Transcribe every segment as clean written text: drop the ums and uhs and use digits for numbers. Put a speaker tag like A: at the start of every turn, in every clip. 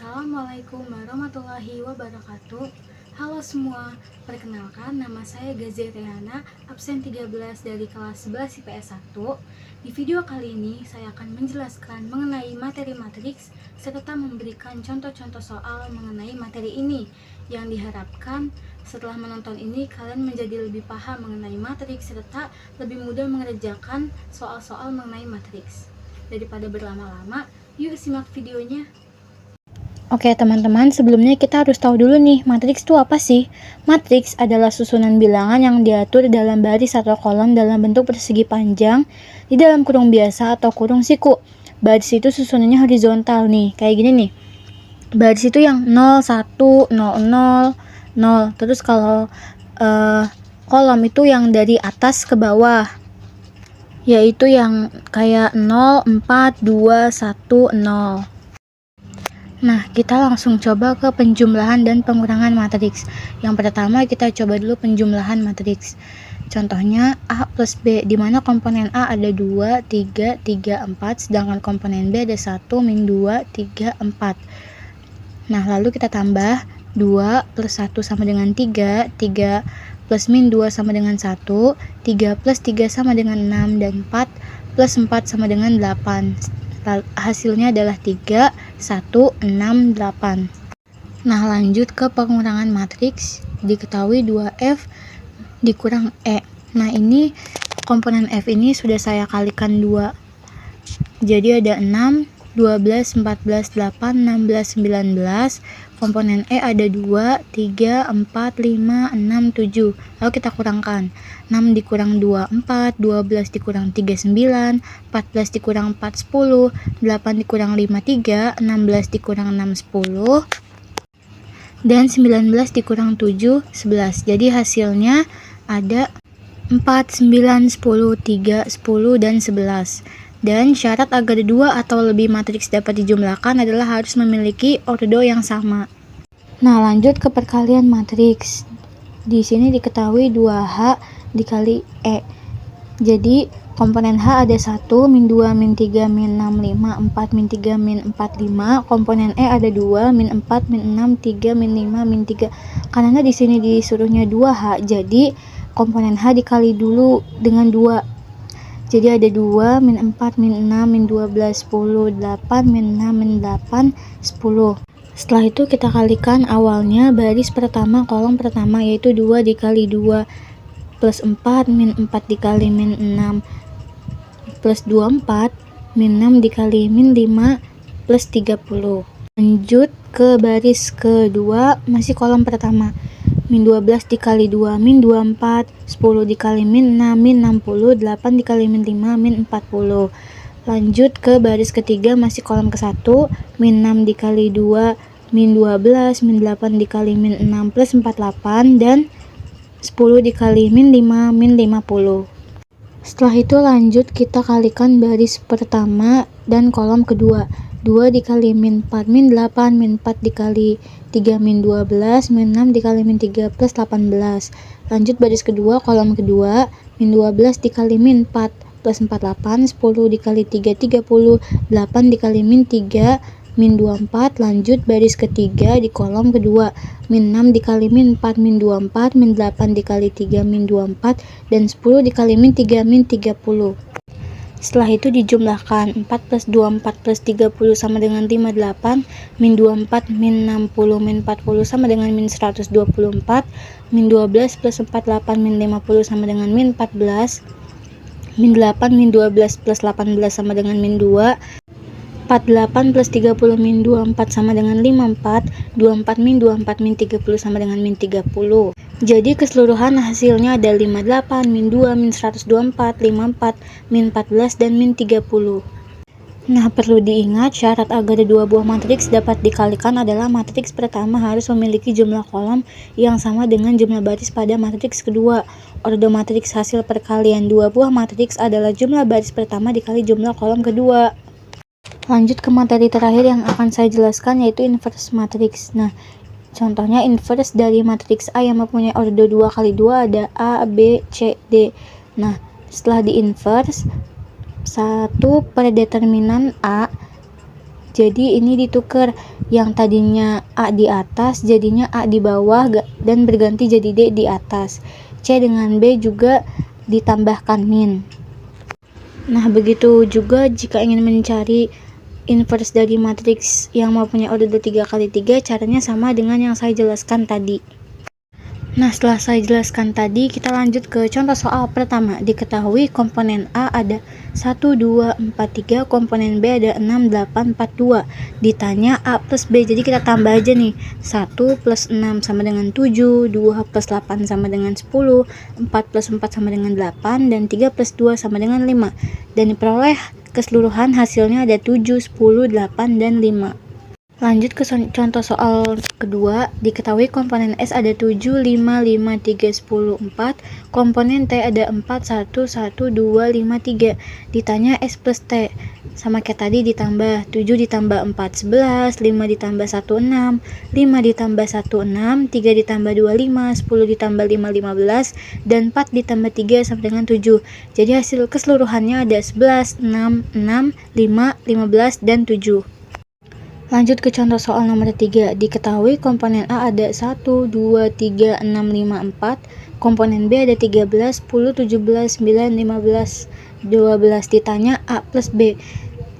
A: Assalamualaikum warahmatullahi wabarakatuh. Halo semua, perkenalkan nama saya Gazi Rehana, absen 13 dari kelas 11 IPS 1. Di video kali ini saya akan menjelaskan mengenai materi matriks serta memberikan contoh-contoh soal mengenai materi ini, yang diharapkan setelah menonton ini kalian menjadi lebih paham mengenai matriks serta lebih mudah mengerjakan soal-soal mengenai matriks. Daripada berlama-lama, yuk simak videonya.
B: Oke teman-teman, sebelumnya kita harus tahu dulu nih, matriks itu apa sih? Matriks adalah susunan bilangan yang diatur dalam baris atau kolom dalam bentuk persegi panjang di dalam kurung biasa atau kurung siku. Baris itu susunannya horizontal nih, kayak gini nih. Baris itu yang 0, 1, 0, 0, 0. Terus kalau kolom itu yang dari atas ke bawah, yaitu yang kayak 0, 4, 2, 1, 0. Nah, kita langsung coba ke penjumlahan dan pengurangan matriks. Yang pertama, kita coba dulu penjumlahan matriks. Contohnya A plus B, di mana komponen A ada 2, 3, 3, 4, sedangkan komponen B ada 1, min 2, 3, 4. Nah, lalu kita tambah 2 plus 1 sama dengan 3, 3 plus min 2 sama dengan 1, 3 plus 3 sama dengan 6, dan 4 plus 4 sama dengan 8. Hasilnya adalah 3, 1, 6, 8. Nah, lanjut ke pengurangan matriks. Diketahui 2F dikurang E. Nah, ini komponen F ini sudah saya kalikan 2. Jadi ada 6, 12, 14, 8, 16, 19. Komponen E ada 2, 3, 4, 5, 6, 7. Lalu kita kurangkan. 6 dikurang 2, 4, 12 dikurang 3, 9, 14 dikurang 4, 10, 8 dikurang 5, 3, 16 dikurang 6, 10, dan 19 dikurang 7, 11. Jadi hasilnya ada 4, 9, 10, 3, 10, dan 11. Dan syarat agar 2 atau lebih matriks dapat dijumlahkan adalah harus memiliki ordo yang sama. Nah, lanjut ke perkalian matriks. Di sini diketahui 2H dikali E. Jadi komponen H ada 1, min 2, min 3, min 6, 5, 4, min 3, min 4, 5. Komponen E ada 2, min 4, min 6, 3, min 5, min 3. Karena di sini disuruhnya 2H, jadi komponen H dikali dulu dengan 2. Jadi ada 2, min 4, min 6, min 12, 10, 8, min 6, min 8, 10. Setelah itu kita kalikan awalnya baris pertama kolom pertama, yaitu 2 dikali 2 plus 4, min 4 dikali min 6 plus 24, min 6 dikali min 5 plus 30. Lanjut ke baris kedua, masih kolom pertama. Min 12 dikali 2, min 24, 10 dikali min 6, min 60, 8 dikali min 5, min 40. Lanjut ke baris ketiga, masih kolom ke-1, min 6 dikali 2, min 12, min 8 dikali min 6 plus 48, dan 10 dikali min 5, min 50. Setelah itu lanjut kita kalikan baris pertama dan kolom kedua. 2 dikali min 4, min 8, min 4 dikali 3, min 12, min 6 dikali min 3 plus 18. Lanjut baris kedua, kolom kedua, min 12 dikali min 4 plus 48, 10 dikali 3, 30, 8 dikali min 3, min 24. Lanjut baris ketiga di kolom kedua, min 6 dikali min 4, min 24, min 8 dikali 3, min 24, dan 10 dikali min 3, min 30. Setelah itu dijumlahkan, 4 plus 24 plus 30 sama dengan 58, min 24, min 60, min 40 sama dengan min 124, min 12 plus 48, min 50 sama dengan min 14, min 8, min 12 plus 18 sama dengan min 2, 48 plus 30 min 24 sama dengan 54, 24 min 24 min 30 sama dengan min 30. Jadi keseluruhan hasilnya ada 58, min 2, min 124, 54, min 14, dan min 30. Nah, perlu diingat syarat agar 2 buah matriks dapat dikalikan adalah matriks pertama harus memiliki jumlah kolom yang sama dengan jumlah baris pada matriks kedua. Ordo matriks hasil perkalian 2 buah matriks adalah jumlah baris pertama dikali jumlah kolom kedua. Lanjut ke materi terakhir yang akan saya jelaskan, yaitu inverse matriks. Nah, contohnya inverse dari matriks A yang mempunyai ordo 2 kali 2 ada A, B, C, D. Nah, setelah di inverse, 1 per determinan A Jadi ini ditukar, yang tadinya A di atas jadinya A di bawah dan berganti jadi D di atas. C dengan B juga ditambahkan min. Nah, begitu juga jika ingin mencari inverse dari matriks yang mempunyai order 3x3, caranya sama dengan yang saya jelaskan tadi. Nah, setelah saya jelaskan tadi, kita lanjut ke contoh soal pertama. Diketahui komponen A ada 1, 2, 4, 3, komponen B ada 6, 8, 4, 2. Ditanya A plus B, jadi kita tambah aja nih. 1 plus 6 sama dengan 7, 2 plus 8 sama dengan 10, 4 plus 4 sama dengan 8, dan 3 plus 2 sama dengan 5. Dan diperoleh keseluruhan hasilnya ada 7, 10, 8, dan 5. Lanjut ke contoh soal kedua. Diketahui komponen S ada 7, 5, 5, 3, 10, 4. Komponen T ada 4, 1, 1, 2, 5, 3. Ditanya S plus T. Sama kayak tadi ditambah 7 ditambah 4, 11, 5 ditambah 1, 6, 5 ditambah 1, 6, 3 ditambah 2, 5, 10 ditambah 5, 15, dan 4 ditambah 3 sama dengan 7. Jadi hasil keseluruhannya ada 11, 6, 6, 5, 15, dan 7. Lanjut ke contoh soal nomor 3. Diketahui komponen A ada 1, 2, 3, 6, 5, 4. Komponen B ada 13, 10, 17, 9, 15, 12. Ditanya A plus B.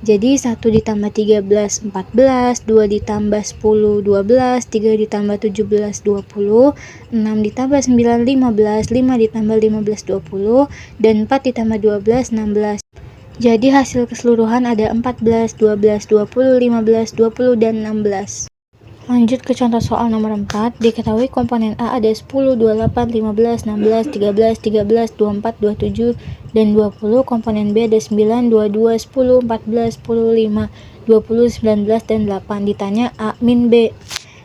B: Jadi 1 ditambah 13, 14, 2 ditambah 10, 12, 3 ditambah 17, 20, 6 ditambah 9, 15, 5 ditambah 15, 20, dan 4 ditambah 12, 16. Jadi hasil keseluruhan ada 14, 12, 20, 15, 20, dan 16. Lanjut ke contoh soal nomor 4. Diketahui komponen A ada 10, 28, 15, 16, 13, 13, 24, 27, dan 20. Komponen B ada 9, 22, 10, 14, 10, 5, 20, 19, dan 8. Ditanya A min B.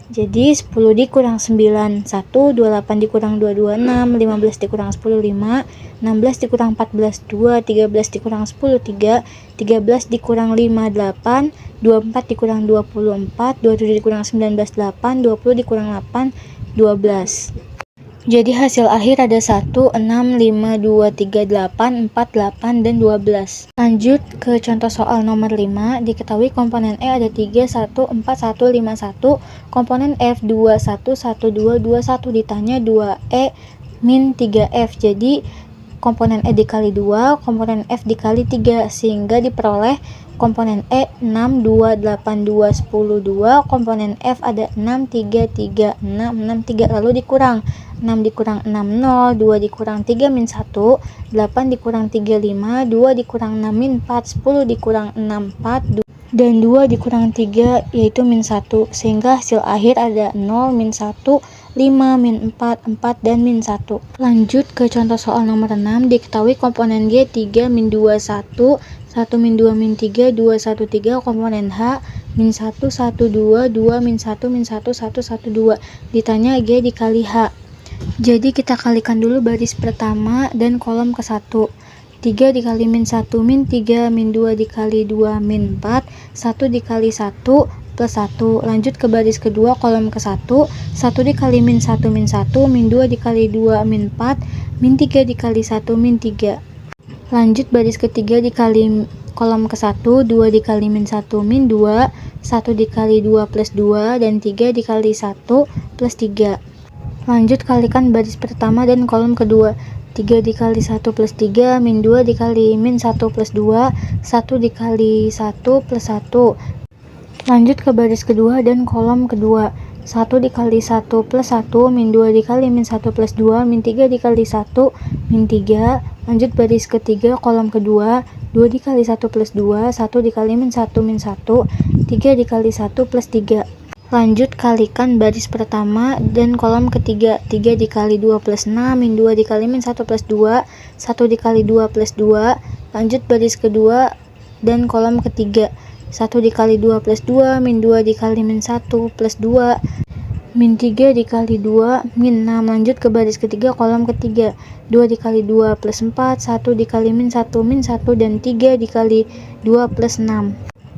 B: Jadi 10 dikurang 9, 1, 28 dikurang 2, 26, 15 dikurang 10, 5, 16 dikurang 14, 2, 13 dikurang 10, 3, 13 dikurang 5, 8, 24 dikurang 24, 27 dikurang 19, 8, 20 dikurang 8, 12. Jadi hasil akhir ada 1, 6, 5, 2, 3, 8, 4, 8, dan 12. Lanjut ke contoh soal nomor 5. Diketahui komponen E ada 3, 1, 4, 1, 5, 1. Komponen F 2, 1, 1, 2, 2, 1. Ditanya 2E min 3F. Jadi komponen E dikali 2, komponen F dikali 3, sehingga diperoleh komponen E 6, 2, 8, 2, 10, 2. Komponen F ada 6, 3, 3, 6, 6, 3. Lalu dikurang 6 dikurang 6, 0, 2 dikurang 3 min 1, 8 dikurang 3, 5, 2 dikurang 6 min 4, 10 dikurang 6, 4, dan 2 dikurang 3 yaitu min 1, sehingga hasil akhir ada 0, min 1, 5, min 4, 4, dan min 1. Lanjut ke contoh soal nomor 6. Diketahui komponen G 3, min 2, 1, 1 min 2 min 3, 2, 1, 3. Komponen H min 1, 1, 2, 2 min 1, min 1, 1, 1, 2. Ditanya G dikali H. Jadi kita kalikan dulu baris pertama dan kolom ke 1. 3 dikali min 1 min 3, min 2 dikali 2 min 4, 1 dikali 1 plus 1. Lanjut ke baris kedua kolom ke 1. 1 dikali min 1 min 1, min 2 dikali 2 min 4, min 3 dikali 1 min 3. Lanjut baris ketiga dikali kolom ke 1, 2 dikali min 1 min 2, 1 dikali 2 plus 2, dan 3 dikali 1 plus 3. Lanjut kalikan baris pertama dan kolom kedua. 3 dikali 1 plus 3, min 2 dikali min 1 plus 2, 1 dikali 1 plus 1. Lanjut ke baris kedua dan kolom kedua. 1 dikali 1 plus 1, min 2 dikali min 1 plus 2, min 3 dikali 1, min 3. Lanjut baris ketiga kolom kedua. 2 dikali 1 plus 2, 1 dikali min 1 min 1, 3 dikali 1 plus 3. Lanjut kalikan baris pertama dan kolom ketiga. 3 dikali 2 plus 6, min 2 dikali min 1 plus 2, 1 dikali 2 plus 2. Lanjut baris kedua dan kolom ketiga. 1 dikali 2 plus 2, min 2 dikali min 1 plus 2, min 3 dikali 2, min 6. Lanjut ke baris ketiga kolom ketiga. 2 dikali 2 plus 4, 1 dikali min 1 min 1, dan 3 dikali 2 plus 6.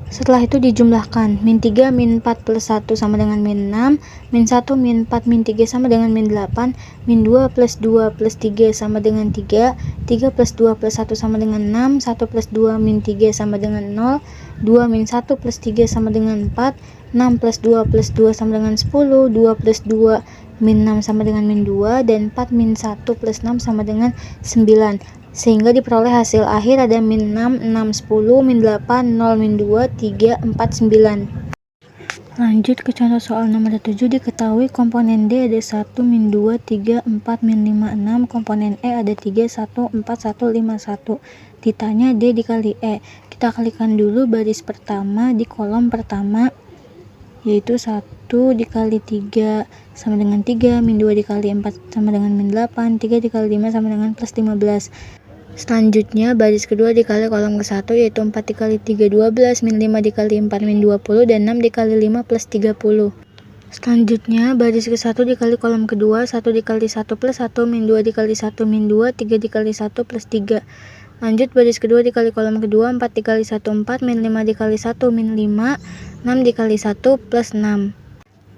B: Setelah itu dijumlahkan, min 3 min 4 plus 1 sama dengan min 6, min 1 min 4 min 3 sama dengan min 8, min 2 plus 2 plus 3 sama dengan 3, 3 plus 2 plus 1 sama dengan 6, 1 plus 2 min 3 sama dengan 0, 2 min 1 plus 3 sama dengan 4, 6 plus 2 plus 2 sama dengan 10, 2 plus 2 min 6 sama dengan min 2, dan 4 min 1 plus 6 sama dengan 9. Sehingga diperoleh hasil akhir ada min 6, 6, 10, min 8, 0, min 2, 3, 4, 9. Lanjut ke contoh soal nomor 7. Diketahui komponen D ada 1, min 2, 3, 4, min 5, 6. Komponen E ada 3, 1, 4, 1, 5, 1. Ditanya D dikali E. Kita kalikan dulu baris pertama di kolom pertama, yaitu 1 dikali 3 sama dengan 3, min 2 dikali 4 sama dengan min 8, 3 dikali 5 sama dengan plus 15. Selanjutnya baris kedua dikali kolom ke-1, yaitu 4 dikali 3 12, min 5 dikali 4 min 20, dan 6 dikali 5 plus 30. Selanjutnya baris ke-1 dikali kolom kedua, 1 dikali 1 plus 1, min 2 dikali 1 min 2, 3 dikali 1 plus 3. Lanjut baris kedua dikali kolom kedua, 4 dikali 1 4, min 5 dikali 1 min 5, 6 dikali 1 plus 6.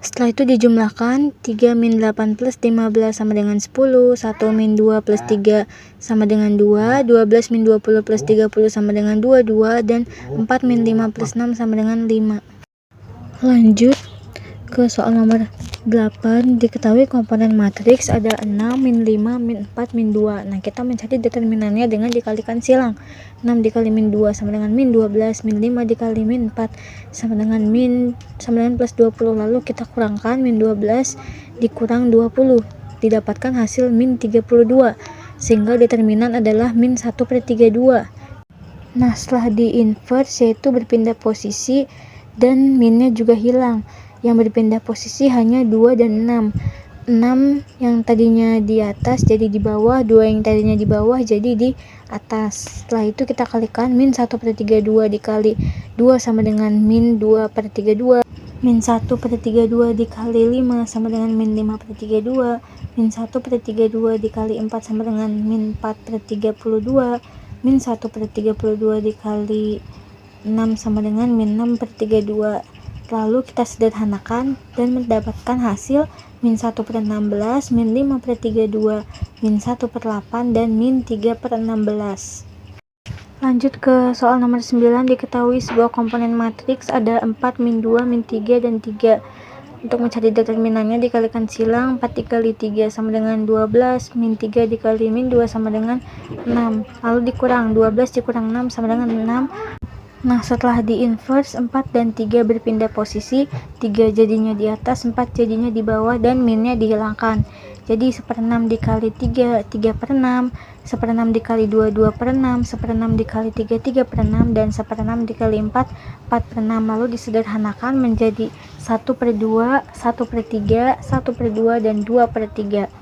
B: Setelah itu dijumlahkan, 3 min 8 plus 15 sama dengan 10, 1 min 2 plus 3 sama dengan 2, 12 min 20 plus 30 sama dengan 22, dan 4 min 5 plus 6 sama dengan 5. Lanjut ke soal nomor 8. Diketahui komponen matriks ada 6, min 5, min 4, min 2. Nah, kita mencari determinannya dengan dikalikan silang. 6 dikali min 2 sama dengan min 12, min 5 dikali min 4 sama dengan plus 20. Lalu kita kurangkan min 12 dikurang 20. Didapatkan hasil min 32. Sehingga determinan adalah min 1/32. Nah, setelah di-inverse yaitu berpindah posisi dan minnya juga hilang. Yang berpindah posisi hanya 2 dan 6. 6 yang tadinya di atas jadi di bawah, 2 yang tadinya di bawah jadi di atas. Setelah itu kita kalikan min 1/32 dikali 2 sama dengan min 2/32. Min 1/32 dikali 5 sama dengan min 5/32. Min 1/32 dikali 4 sama dengan min 4/32. Min 1/32 dikali 6 sama dengan min 6/32. Lalu kita sederhanakan dan mendapatkan hasil min 1/16, min 5/32, min 1/8, dan min 3/16. Lanjut ke soal nomor 9. Diketahui sebuah komponen matriks ada 4, min 2, min 3, dan 3. Untuk mencari determinannya dikalikan silang, 4 dikali 3 sama dengan 12, min 3 dikali min 2 sama dengan 6. Lalu dikurang, 12 dikurang 6 sama dengan 6. Nah, setelah di-inverse, 4 dan 3 berpindah posisi, 3 jadinya di atas, 4 jadinya di bawah, dan minnya dihilangkan. Jadi 1/6 dikali 3, 3/6, 1/6 dikali 2, 2/6, 1/6 dikali 3, 3/6, dan 1/6 dikali 4, 4/6. Lalu disederhanakan menjadi 1/2, 1/3, 1/2, dan 2/3.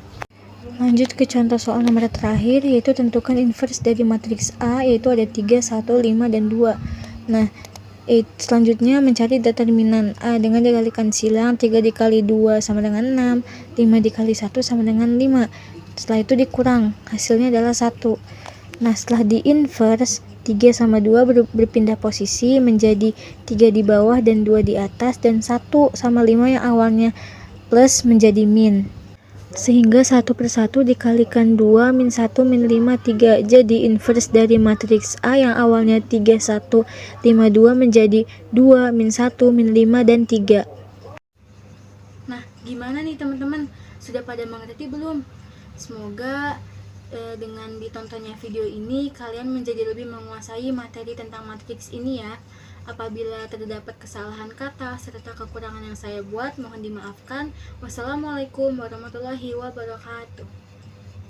B: Lanjut ke contoh soal nomor terakhir, yaitu tentukan inverse dari matriks A, yaitu ada 3, 1, 5, dan 2. Nah, selanjutnya mencari determinan A dengan dikalikan silang, 3 dikali 2 sama dengan 6, 5 dikali 1 sama dengan 5. Setelah itu dikurang, hasilnya adalah 1. Nah, setelah di-inverse, 3 sama 2 berpindah posisi menjadi 3 di bawah dan 2 di atas, dan 1 sama 5 yang awalnya plus menjadi min. Sehingga 1/1 dikalikan 2, min 1, min 5, 3. Jadi inverse dari matriks A yang awalnya 3, 1, 5, 2 menjadi 2, min 1, min 5, dan 3.
A: Nah, gimana nih teman-teman? Sudah pada mengerti belum? Semoga dengan ditontonnya video ini kalian menjadi lebih menguasai materi tentang matriks ini ya. Apabila terdapat kesalahan kata serta kekurangan yang saya buat, mohon dimaafkan. Wassalamualaikum warahmatullahi wabarakatuh.